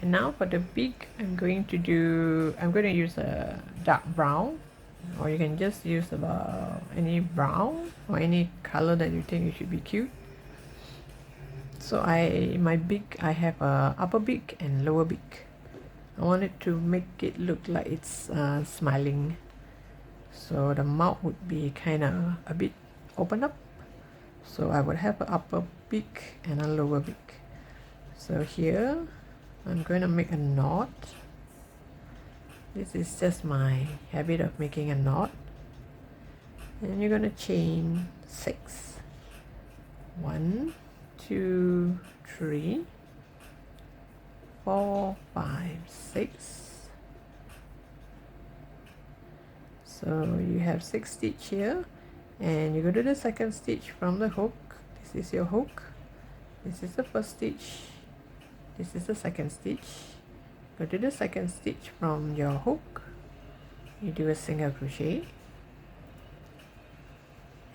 And now for the beak, I'm going to use a dark brown, or you can just use about any brown or any color that you think it should be cute. So my beak, I have a upper beak and lower beak. I wanted to make it look like it's smiling, so the mouth would be kind of a bit open up. So I would have an upper beak and a lower beak. So here I'm going to make a knot. This is just my habit of making a knot, and you're going to chain 6. 1, 2, 3, 4, 5, 6. So you have 6 stitch here, and you go to the second stitch from the hook. This is your hook, this is the first stitch, this is the second stitch. Go to the second stitch from your hook, you do a single crochet,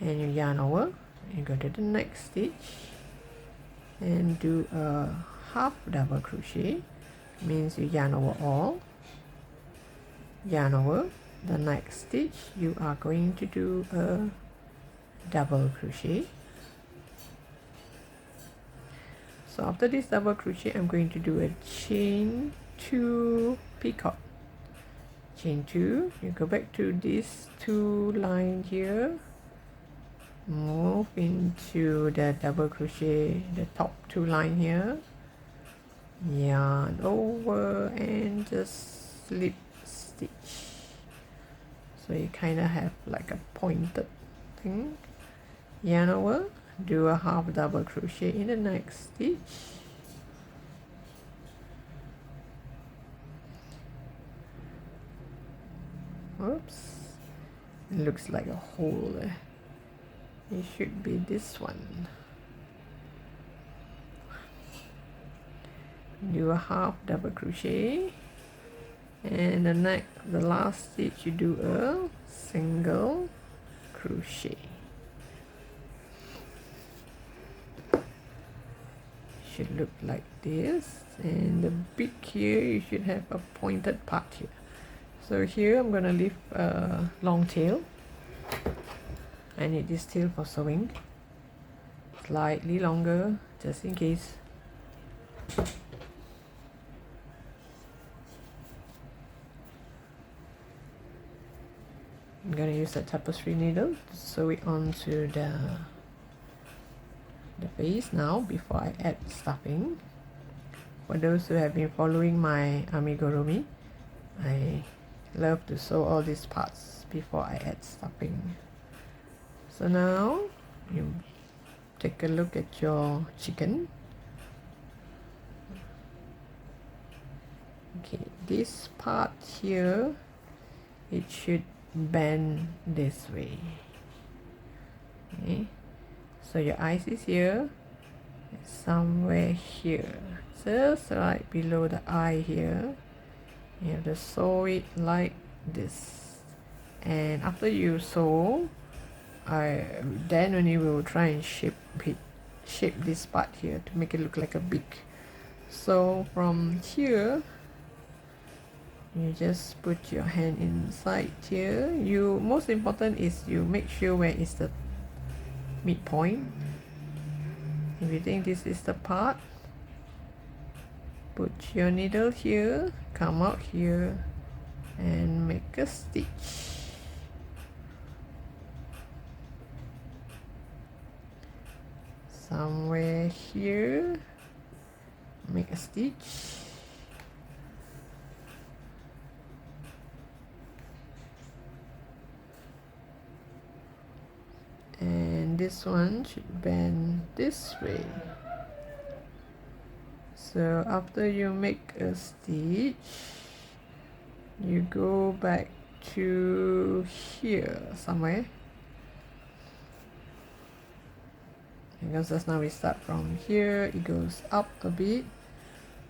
and you yarn over, you go to the next stitch and do a half double crochet, means you yarn over all, yarn over. The next stitch you are going to do a double crochet. So after this double crochet, I'm going to do a chain 2 peacock. Chain 2, you go back to this 2 line here, move into the double crochet, the top 2 line here, yarn over and just slip stitch. So you kind of have like a pointed thing. Yarn over, do a half double crochet in the next stitch. Oops, it looks like a hole there. It should be this one. Do a half double crochet, and the last stitch you do a single crochet. Should look like this, and the beak here, you should have a pointed part here. So here I'm gonna leave a long tail. I need this tail for sewing, slightly longer just in case. I'm gonna use a tapestry needle to sew it onto the base now before I add stuffing. For those who have been following my amigurumi, I love to sew all these parts before I add stuffing. So now you take a look at your chicken. Okay, this part here, it should bend this way. Okay, so your eyes is here, somewhere here, just right below the eye here. You have to sew it like this, and after you sew, then only we will try and shape this part here to make it look like a beak. So from here, you just put your hand inside here. Most important is you make sure where is the midpoint. If you think this is the part, put your needle here, come out here and make a stitch. Somewhere here, make a stitch. And this one should bend this way. So after you make a stitch, you go back to here somewhere, because just now we start from here, it goes up a bit,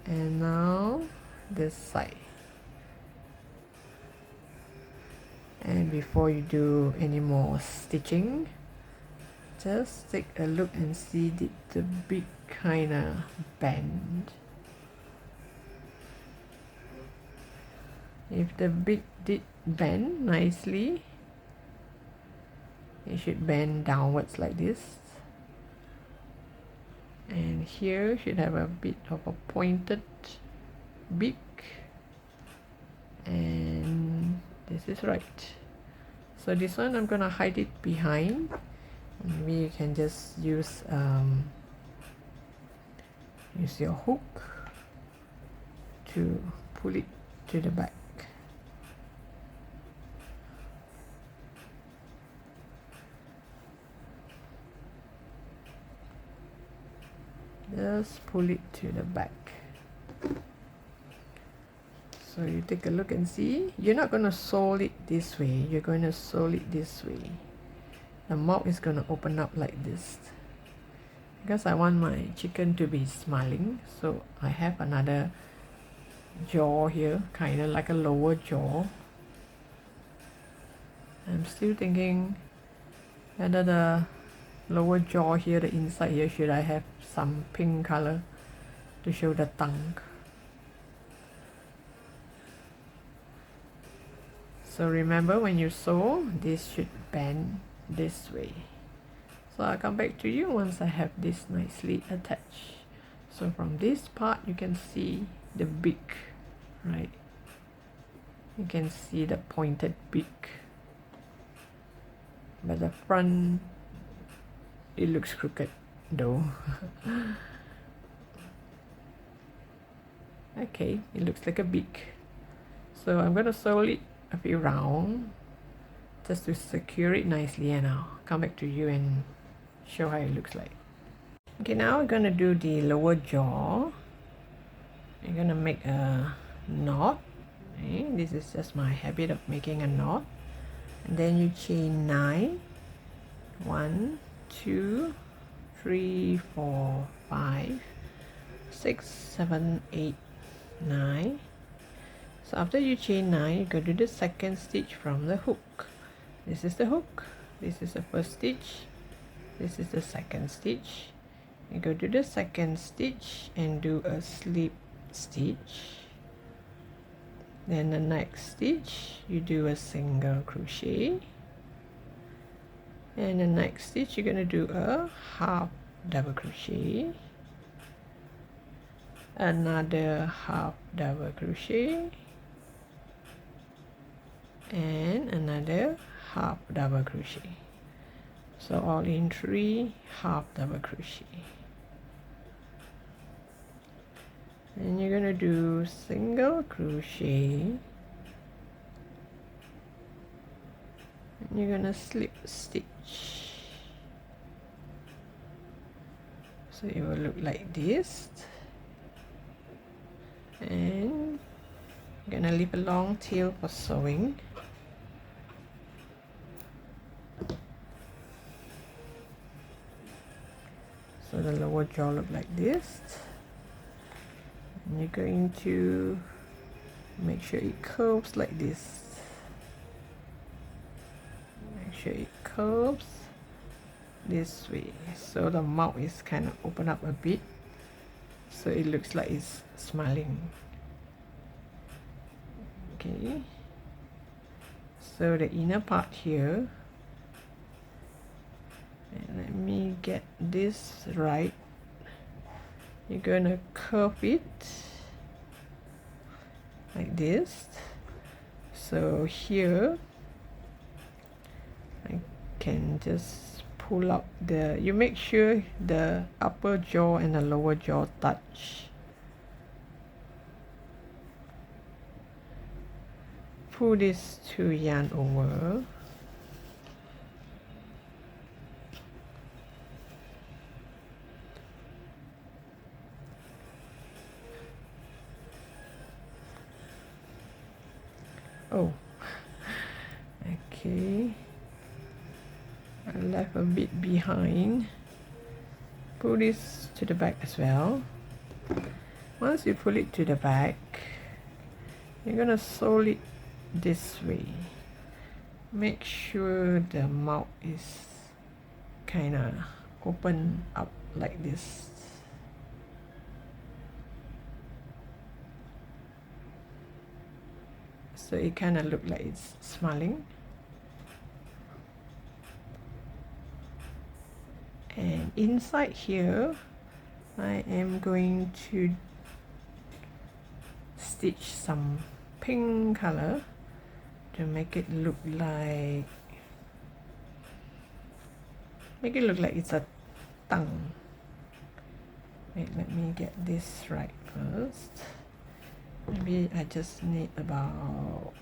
and now this side. And before you do any more stitching, just take a look and see, did the beak kind of bend? If the beak did bend nicely, it should bend downwards like this. And here should have a bit of a pointed beak. And this is right. So this one I'm gonna hide it behind. Maybe you can just use your hook to pull it to the back. Just pull it to the back. So you take a look and see. You're not going to sew it this way. You're going to sew it this way. The mouth is going to open up like this. Because I want my chicken to be smiling, so I have another jaw here, kind of like a lower jaw. I'm still thinking whether the lower jaw here, the inside here, should I have some pink color to show the tongue. So remember, when you sew, this should bend this way. So I'll come back to you once I have this nicely attached. So from this part you can see the beak, right? You can see the pointed beak, but the front, it looks crooked though. Okay, it looks like a beak. So I'm gonna sew it a few rounds just to secure it nicely, and I'll come back to you and show how it looks like. Okay, now we're gonna do the lower jaw. You're gonna make a knot. Okay, this is just my habit of making a knot. And then you chain 9. 1, 2, 3, 4, 5, 6, 7, 8, 9. So after you chain 9, you go to the second stitch from the hook. This is the hook. This is the first stitch. This is the second stitch. You go to the second stitch and do a slip stitch. Then the next stitch you do a single crochet, and the next stitch you're going to do a half double crochet, another half double crochet, and another half double crochet. So all in 3 half double crochet. And you're gonna do single crochet, and you're gonna slip stitch. So it will look like this, and you're gonna leave a long tail for sewing. So the lower jaw look like this. And you're going to make sure it curves like this. Make sure it curves this way, so the mouth is kind of open up a bit, so it looks like it's smiling. Okay, so the inner part here, and let me get this right. You're gonna curve it like this. So here I can just pull up the, you make sure the upper jaw and the lower jaw touch. Pull this to yarn over. Oh, okay, I left a bit behind. Pull this to the back as well. Once you pull it to the back, you're gonna sew it this way. Make sure the mouth is kind of open up like this. so it kind of look like it's smiling. And inside here I am going to stitch some pink color to make it look like it's a tongue. Wait, let me get this right first. Maybe I just need about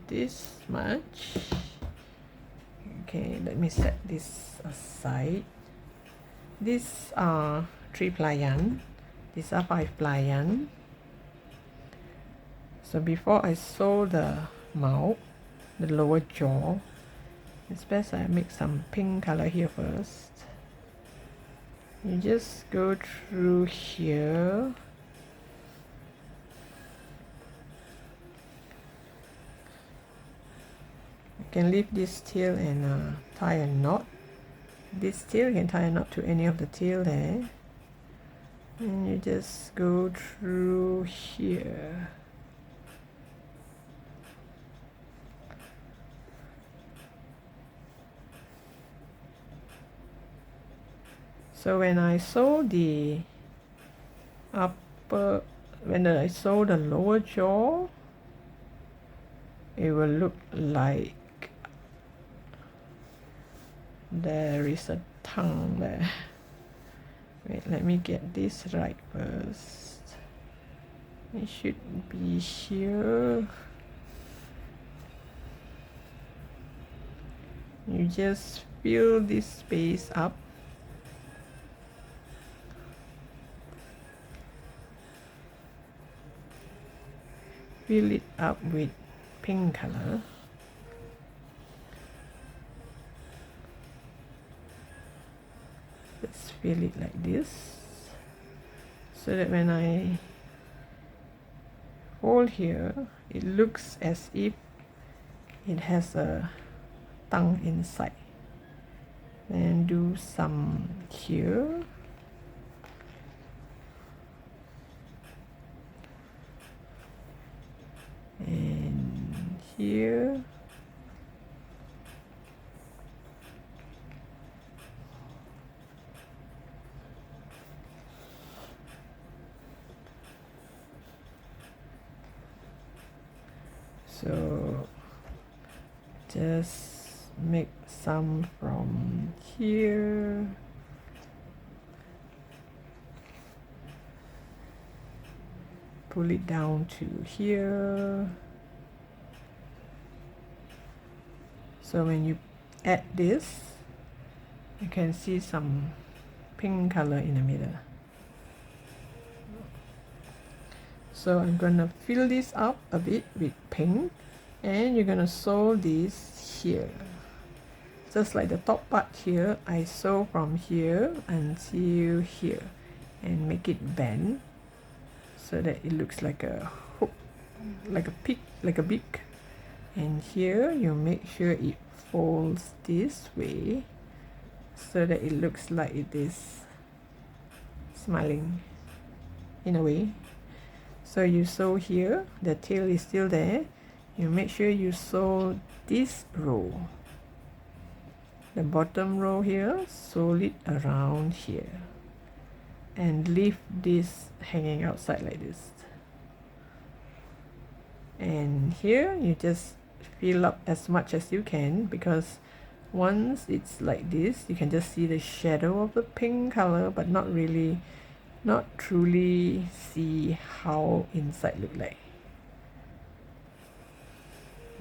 this much. Okay, let me set this aside. These are 3-ply yarn. These are 5-ply yarn. So before I sew the mouth, the lower jaw, it's best I make some pink color here first. You just go through here. You can leave this tail and tie a knot. This tail, you can tie a knot to any of the tail there. And you just go through here. So when I sew the lower jaw, it will look like there is a tongue there. Wait, let me get this right first. It should be here. You just fill this space up. Fill it up with pink color. Let's fill it like this, so that when I fold here, it looks as if it has a tongue inside. Then do some here. And here. So just make some from here. Pull it down to here. So when you add this, you can see some pink color in the middle. So I'm gonna fill this up a bit with pink, and you're gonna sew this here. Just like the top part here, I sew from here until here and make it bend so that it looks like a hook, like a beak. And here you make sure it folds this way so that it looks like it is smiling in a way. So you sew here, the tail is still there. You make sure you sew this row, the bottom row here, sew it around here and leave this hanging outside like this. And here you just fill up as much as you can, because once it's like this, you can just see the shadow of the pink color, but not truly see how inside look like.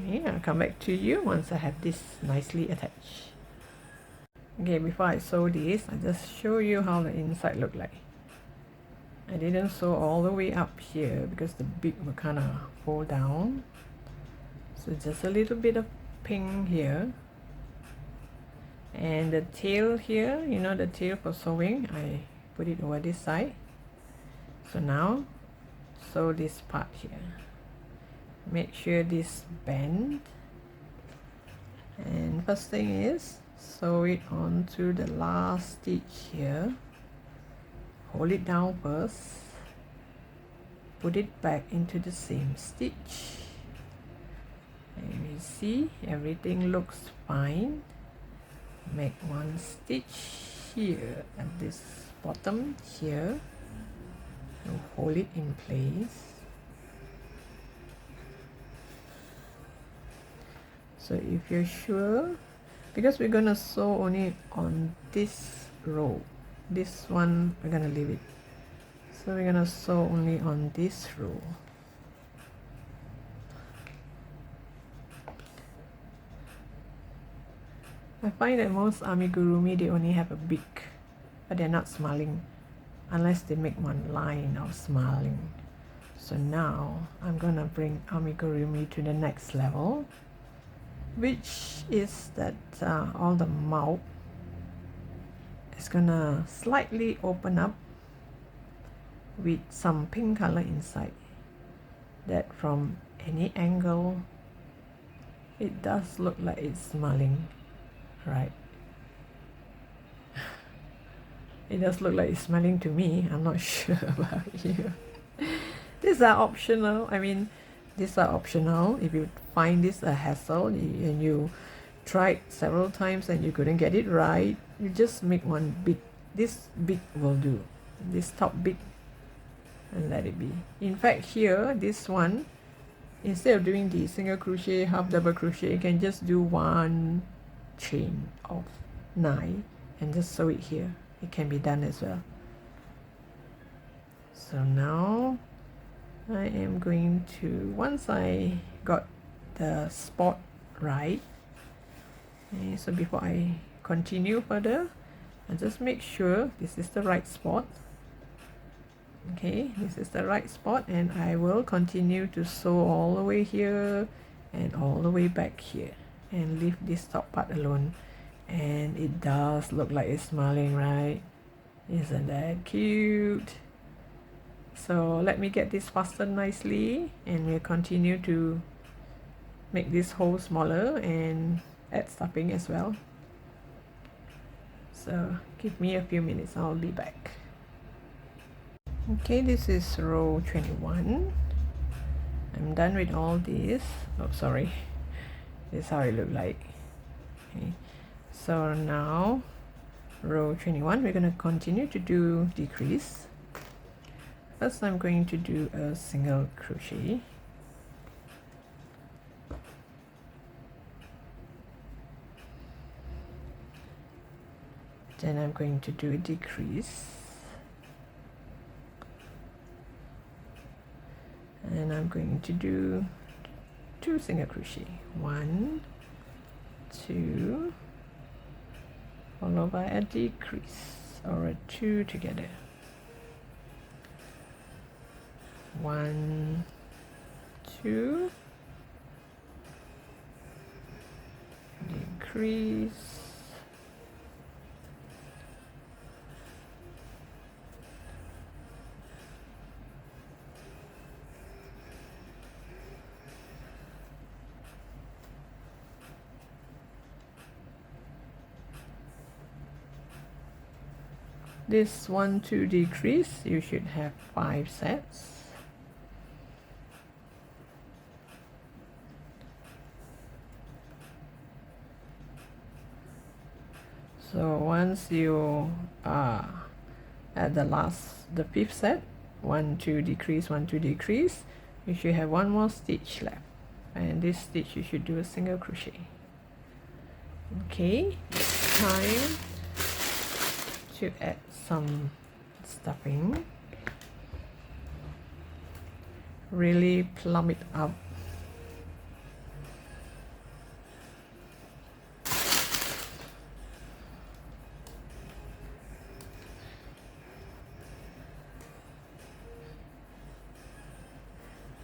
Okay, I'll come back to you once I have this nicely attached. Okay, before I sew this, I'll just show you how the inside look like. I didn't sew all the way up here because the beak will kind of fall down. So just a little bit of pink here. And the tail here, you know, the tail for sewing, I put it over this side. So now sew this part here. Make sure this bend. And first thing is sew it onto the last stitch here. Hold it down first. Put it back into the same stitch. and you see everything looks fine. Make one stitch here at this bottom here and hold it in place. So if you're sure, because we're gonna sew only on this row, this one we're gonna leave it, so we're gonna sew only on this row. I find that most amigurumi, they only have a beak, but they're not smiling unless they make one line of smiling. So now I'm gonna bring amigurumi to the next level, which is that all the mouth is gonna slightly open up with some pink color inside, that from any angle it does look like it's smiling, right? It does look like it's smiling to me. I'm not sure about you. These are optional. I mean, these are optional. If you find this a hassle and you tried several times and you couldn't get it right, you just make one big. This big will do. This top big, and let it be. In fact, here, this one, instead of doing the single crochet, half double crochet, you can just do one chain of 9 and just sew it here. It can be done as well. So now I am going to, once I got the spot right, okay, so before I continue further, I just make sure this is the right spot. Okay, this is the right spot, and I will continue to sew all the way here and all the way back here and leave this top part alone. And it does look like it's smiling, right? Isn't that cute? So let me get this fastened nicely, and we'll continue to make this hole smaller and add stuffing as well. So give me a few minutes, I'll be back. Okay, this is row 21. I'm done with all this. Oh, sorry. This is how it look like. Okay. So now row 21, we're going to continue to do decrease. First, I'm going to do a single crochet. Then I'm going to do a decrease. And I'm going to do 2 single crochet. 1, 2, followed by a decrease or a 2 together. 1, 2, decrease, this 1, 2 decrease, you should have 5 sets. So once you are at the 5th set, 1, 2 decrease, 1, 2 decrease, you should have 1 more stitch left, and this stitch you should do a single crochet. Okay, it's time to add some stuffing. Really plump it up.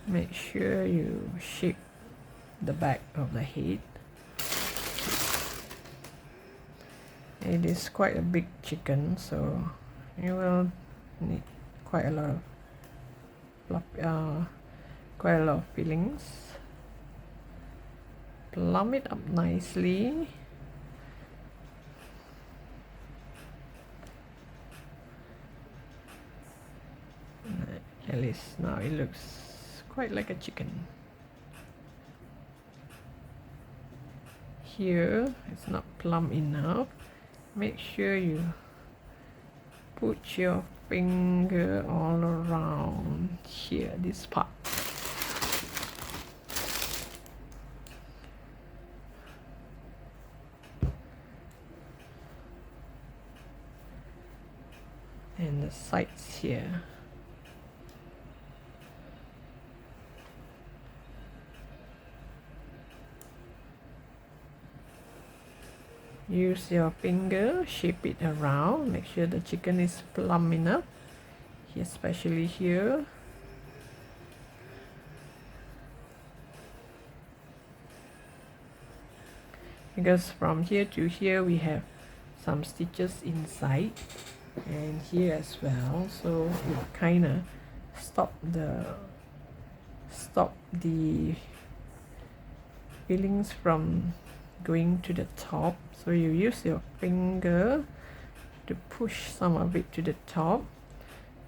Make sure you shape the back of the head. It is quite a big chicken, so you will need quite a lot of fillings. Plump it up nicely. At least now it looks quite like a chicken. here it's not plump enough, make sure you put your finger all around here, this part. And the sides here. Use your finger, shape it around, make sure the chicken is plump enough, especially here. Because from here to here we have some stitches inside and here as well, so it kind of stop the fillings from going to the top. So you use your finger to push some of it to the top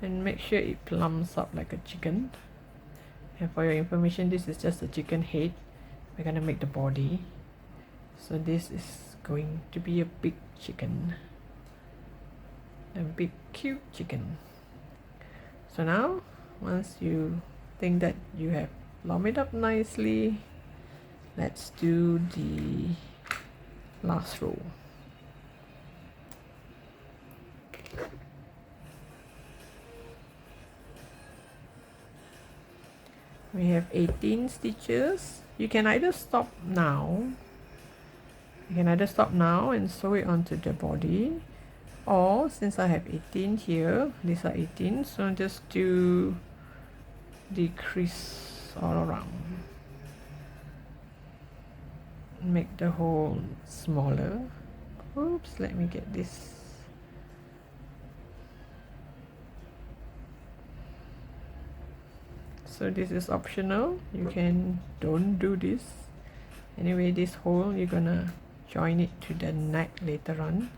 and make sure it plumps up like a chicken. And for your information, this is just a chicken head. We're gonna make the body, so this is going to be a big chicken, a big cute chicken. So now once you think that you have plumped it up nicely, let's do the last row. We have 18 stitches. You can either stop now, and sew it onto the body, or since I have 18 here, these are 18, so just do decrease all around. Make the hole smaller. Oops, let me get this. So this is optional, you can don't do this. Anyway, this hole you're gonna join it to the neck later on.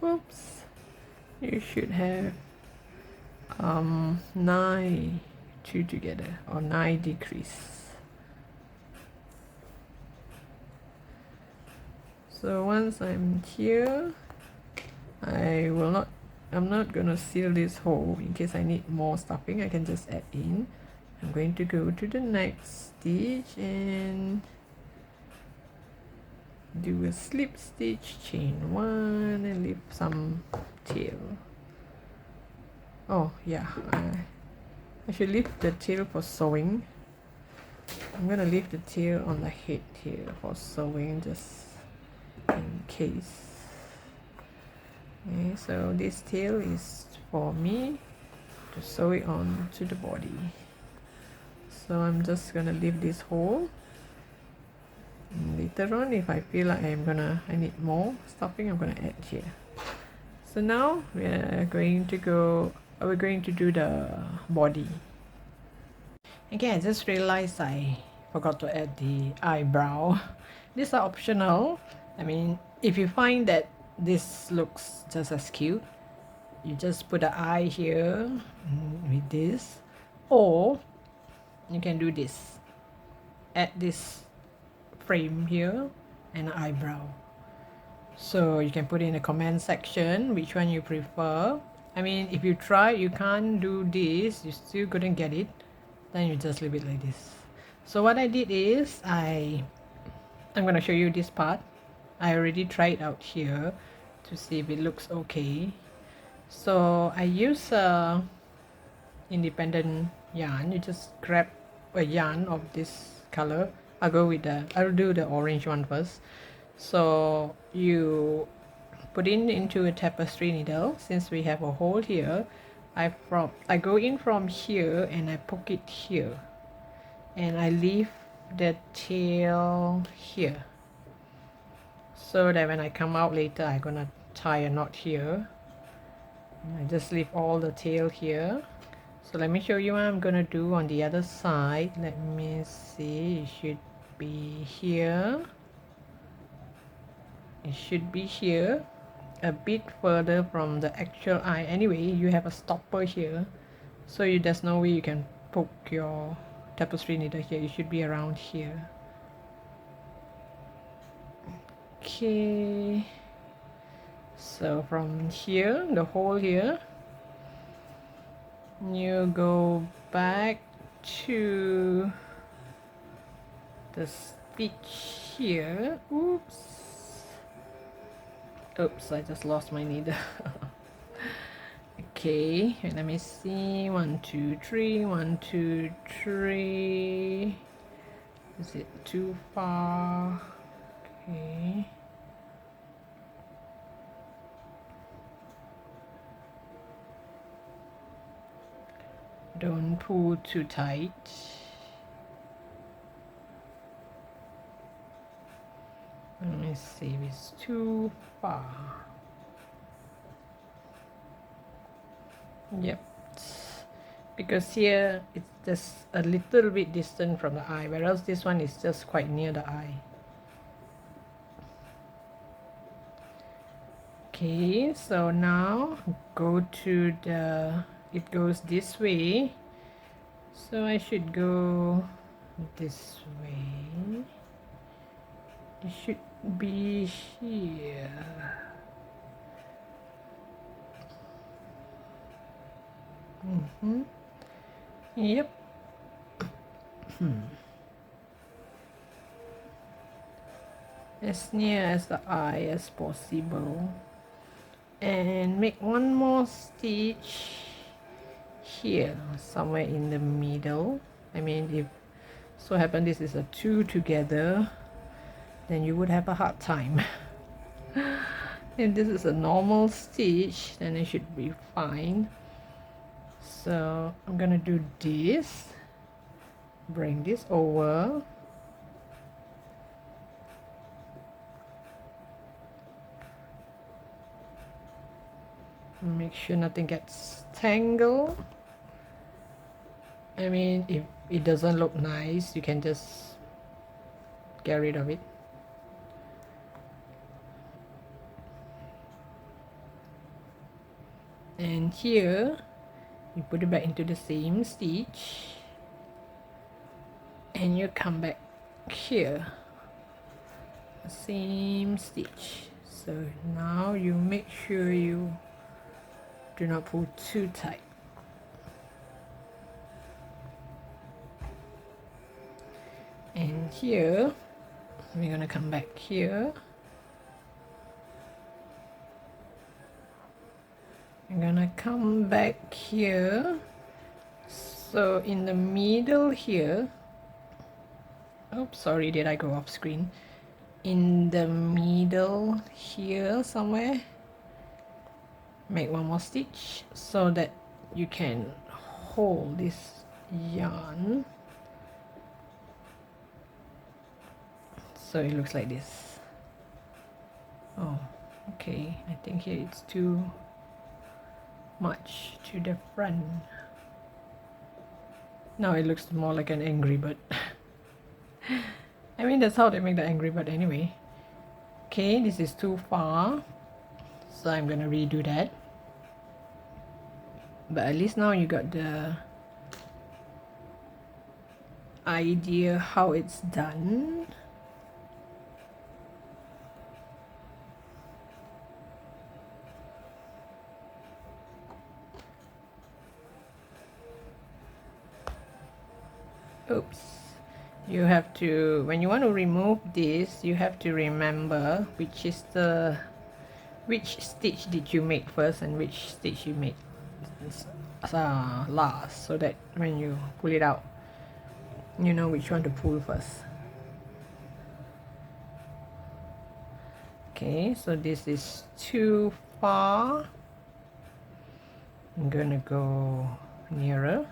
Oops, you should have 9 two together, or 9 decrease. So once I'm here, I'm not gonna seal this hole in case I need more stuffing. I can just add in. I'm going to go to the next stitch and do a slip stitch, chain 1, and leave some tail. Oh yeah, I should leave the tail for sewing. I'm gonna leave the tail on the head here for sewing, just in case. Okay, so this tail is for me to sew it on to the body. So I'm just gonna leave this hole. Later on, if I feel like I need more stuffing, I'm gonna add here. So now we're going to do the body. Okay, I just realized I forgot to add the eyebrow. These are optional. I mean, if you find that this looks just as cute, you just put an eye here with this, or you can do this. Add this frame here and an eyebrow. So you can put in the comment section which one you prefer. I mean, if you try, you can't do this, you still couldn't get it, then you just leave it like this. So what I did is I'm gonna show you this part. I already tried out here to see if it looks okay. So I use independent yarn. You just grab a yarn of this color. I'll do the orange one first. So you put it into a tapestry needle. Since we have a hole here, I go in from here and I poke it here, and I leave the tail here, so that when I come out later I'm gonna tie a knot here. I just leave all the tail here. So let me show you what I'm gonna do on the other side. Let me see, it should be here. It should be here, a bit further from the actual eye. Anyway, you have a stopper here, so there's no way you can poke your tapestry needle here. It should be around here. Okay, so from here, the hole here, you go back to the stitch here. Oops, I just lost my needle. Okay, let me see. 1 2 3, 1 2 3. Is it too far? Okay. Don't pull too tight. Let me see if it's too far. Yep, because here it's just a little bit distant from the eye, whereas this one is just quite near the eye. Okay, so now go to the, it goes this way, so I should go this way. It should be here. Yep. As near as the eye as possible, and make one more stitch here, somewhere in the middle. I mean, if so happen this is a two together, then you would have a hard time. If this is a normal stitch, then it should be fine. So I'm gonna do this, bring this over, make sure nothing gets tangled. I mean, if it doesn't look nice, you can just get rid of it. And here you put it back into the same stitch, and you come back here, same stitch. So now you make sure you do not pull too tight. And here we're gonna come back here. I'm gonna come back here, so in the middle here, oops, sorry, did I go off screen? In the middle here somewhere, make one more stitch so that you can hold this yarn, so it looks like this. Oh, okay, I think here it's too much to the front. Now it looks more like an angry bird. I mean, that's how they make the angry bird anyway. Okay, this is too far, so I'm gonna redo that. But at least now you got the idea how it's done. Oops, you have to, when you want to remove this, you have to remember which is the which stitch did you make first and which stitch you make last, so that when you pull it out you know which one to pull first. Okay, so this is too far. I'm gonna go nearer.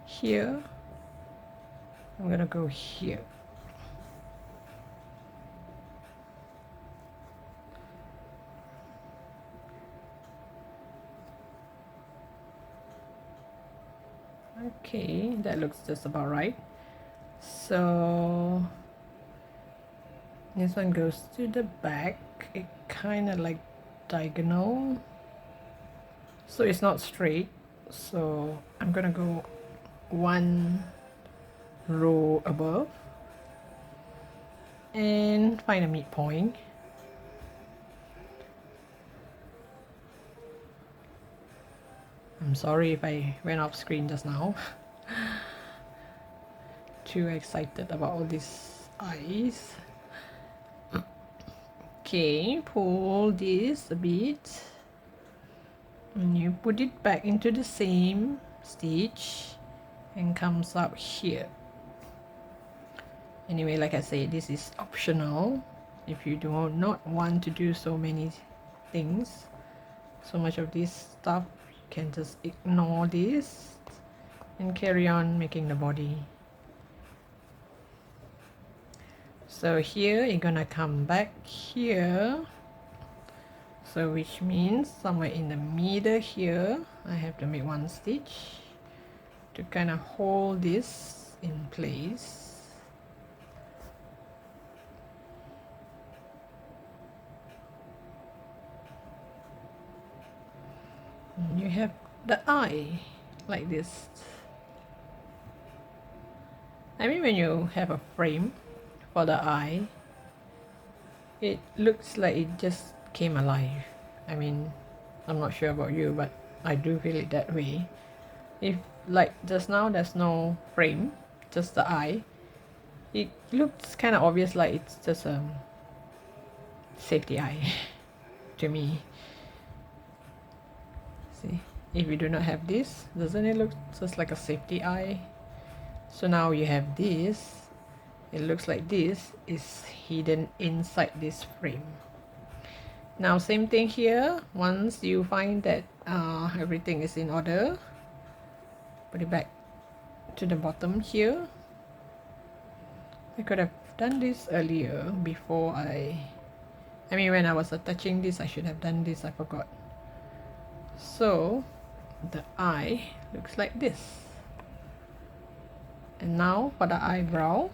Here, I'm gonna go here. Okay, that looks just about right. So this one goes to the back. It kind of like diagonal, so it's not straight. So I'm gonna go one row above and find a midpoint. I'm sorry if I went off screen just now. Too excited about all these eyes. Okay, pull this a bit and you put it back into the same stitch and comes out here. Anyway, like I said, this is optional. If you do not want to do so many things, so much of this stuff, you can just ignore this and carry on making the body. So here you're gonna come back here, so which means somewhere in the middle here I have to make one stitch to kind of hold this in place. And you have the eye like this. I mean, when you have a frame for the eye, it looks like it just came alive. I mean, I'm not sure about you, but I do feel it that way. If like just now there's no frame, just the eye, it looks kind of obvious, like it's just a safety eye to me. See, if you do not have this, doesn't it look just like a safety eye? So now you have this, it looks like this is hidden inside this frame. Now same thing here. Once you find that everything is in order, put it back to the bottom here. I could have done this earlier before I mean when I was attaching this, I should have done this, I forgot. So the eye looks like this. And now for the eyebrow,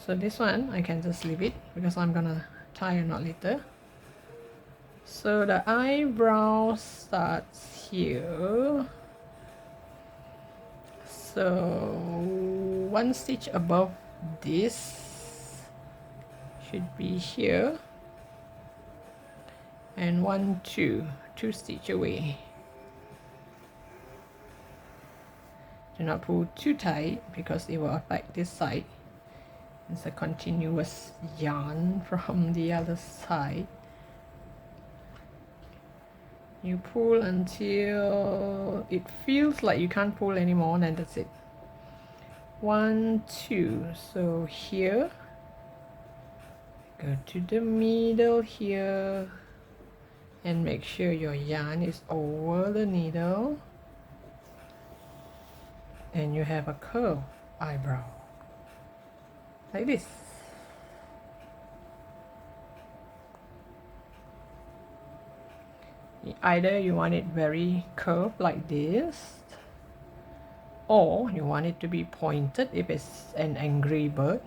so this one I can just leave it because I'm gonna tie a knot later. So the eyebrow starts here, so one stitch above this should be here, and two stitch away. Do not pull too tight because it will affect this side. It's a continuous yarn from the other side. You pull until it feels like you can't pull anymore, then that's it. 1, 2. So here, go to the middle here and make sure your yarn is over the needle and you have a curved eyebrow like this. Either you want it very curved like this, or you want it to be pointed. If it's an angry bird,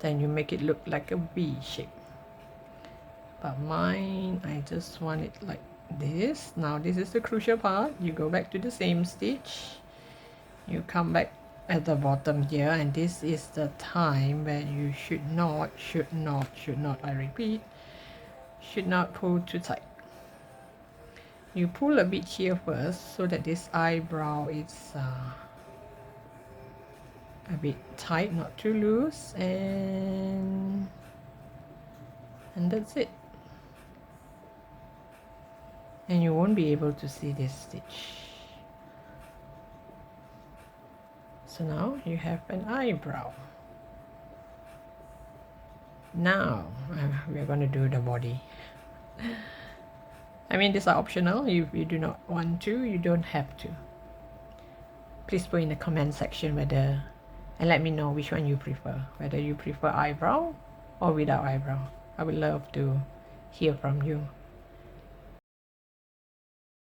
then you make it look like a V shape. But mine, I just want it like this. Now this is the crucial part. You go back to the same stitch, you come back at the bottom here, and this is the time where you should not, I repeat, should not pull too tight. You pull a bit here first so that this eyebrow is a bit tight, not too loose, and that's it. And you won't be able to see this stitch. So now you have an eyebrow. Now we're going to do the body. I mean, these are optional. If you do not want to, you don't have to. Please put in the comment section whether, and let me know which one you prefer, whether you prefer eyebrow or without eyebrow. I would love to hear from you.